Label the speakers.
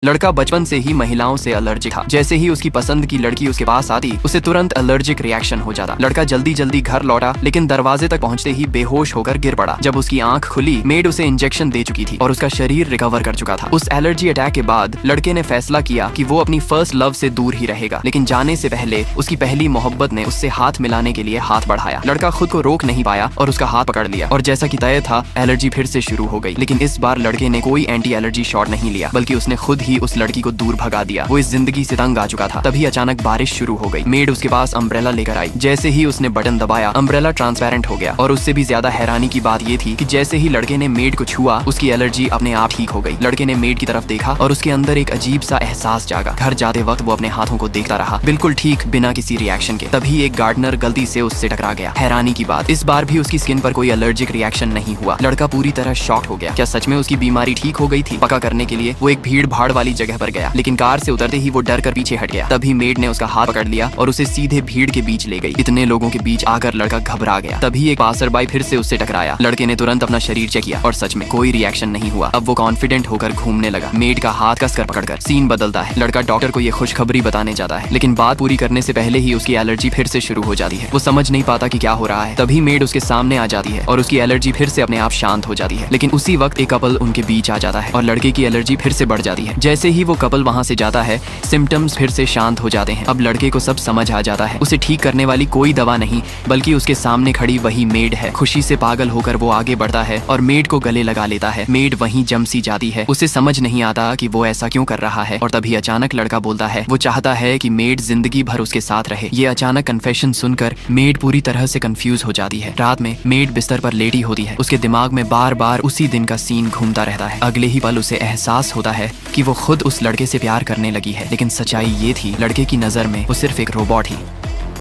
Speaker 1: लड़का बचपन से ही महिलाओं से एलर्जिक था। जैसे ही उसकी पसंद की लड़की उसके पास आती, उसे तुरंत एलर्जिक रिएक्शन हो जाता। लड़का जल्दी जल्दी घर लौटा, लेकिन दरवाजे तक पहुंचते ही बेहोश होकर गिर पड़ा। जब उसकी आंख खुली, मेड उसे इंजेक्शन दे चुकी थी और उसका शरीर रिकवर कर चुका था। उस एलर्जी अटैक के बाद लड़के ने फैसला किया कि वो अपनी फर्स्ट लव से दूर ही रहेगा, लेकिन जाने से पहले उसकी पहली मोहब्बत ने उससे हाथ मिलाने के लिए हाथ बढ़ाया। लड़का खुद को रोक नहीं पाया और उसका हाथ पकड़ लिया, और जैसा कि तय था, एलर्जी फिर से शुरू हो गई। लेकिन इस बार लड़के ने कोई एंटी एलर्जी शॉट नहीं लिया, बल्कि उसने खुद ही उस लड़की को भगा दिया। वो इस जिंदगी से तंग आ चुका था। तभी अचानक बारिश शुरू हो गई। मेड उसके पास अम्ब्रेला लेकर आई। जैसे ही उसने बटन दबाया, अम्ब्रेला ट्रांसपेरेंट हो गया। और उससे भी ज्यादा हैरानी की बात ये थी कि जैसे ही लड़के ने मेड को छुआ, उसकी एलर्जी अपने आप ठीक हो गई। लड़के ने मेड की तरफ देखा और उसके अंदर एक अजीब सा एहसास जागा। घर जाते वक्त वो अपने हाथों को देखता रहा, बिल्कुल ठीक, बिना किसी रिएक्शन के। तभी एक गार्डनर गलती से उससे टकरा गया। हैरानी की बात, इस बार भी उसकी स्किन पर कोई एलर्जिक रिएक्शन नहीं हुआ। लड़का पूरी तरह शॉक्ड हो गया। क्या सच में उसकी बीमारी ठीक हो गई थी? पक्का करने के लिए वो एक भीड़ भाड़ वाली जगह पर गया, लेकिन कार से उतरते ही वो डर कर पीछे हट गया। तभी मेड ने उसका हाथ पकड़ लिया और उसे सीधे भीड़ के बीच ले गई। इतने लोगों के बीच आकर लड़का घबरा गया। तभी एक पासरबाई फिर से उससे टकराया। लड़के ने तुरंत अपना शरीर चेक किया और सच में कोई रिएक्शन नहीं हुआ। अब वो कॉन्फिडेंट होकर घूमने लगा। मेड का हाथ कसकर पकड़कर सीन बदलता है। लड़का डॉक्टर को ये खुशखबरी बताने जाता है, लेकिन बात पूरी करने से पहले ही उसकी एलर्जी फिर से शुरू हो जाती है। वो समझ नहीं पाता कि क्या हो रहा है। तभी मेड उसके सामने आ जाती है और उसकी एलर्जी फिर से अपने आप शांत हो जाती है। लेकिन उसी वक्त एक कपल उनके बीच आ जाता है और लड़के की एलर्जी फिर से बढ़ जाती है। जैसे ही वो कपल वहां से जाता है, सिम्टम्स फिर से शांत हो जाते हैं। अब लड़के को सब समझ आ जाता है। उसे ठीक करने वाली कोई दवा नहीं, बल्कि उसके सामने खड़ी वही मेड है। खुशी से पागल होकर वो आगे बढ़ता है और मेड को गले लगा लेता है। मेड वहीं जम सी जाती है। उसे समझ नहीं आता कि वो ऐसा क्यों कर रहा है। और तभी अचानक लड़का बोलता है, वो चाहता है कि मेड जिंदगी भर उसके साथ रहे। ये अचानक कन्फेशन सुनकर मेड पूरी तरह से कंफ्यूज हो जाती है। रात में मेड बिस्तर पर लेटी होती है। उसके दिमाग में बार बार उसी दिन का सीन घूमता रहता है। अगले ही पल उसे एहसास होता है कि वो खुद उस लड़के से प्यार करने लगी है। लेकिन सच्चाई ये थी, लड़के की नजर में वो सिर्फ एक रोबोट ही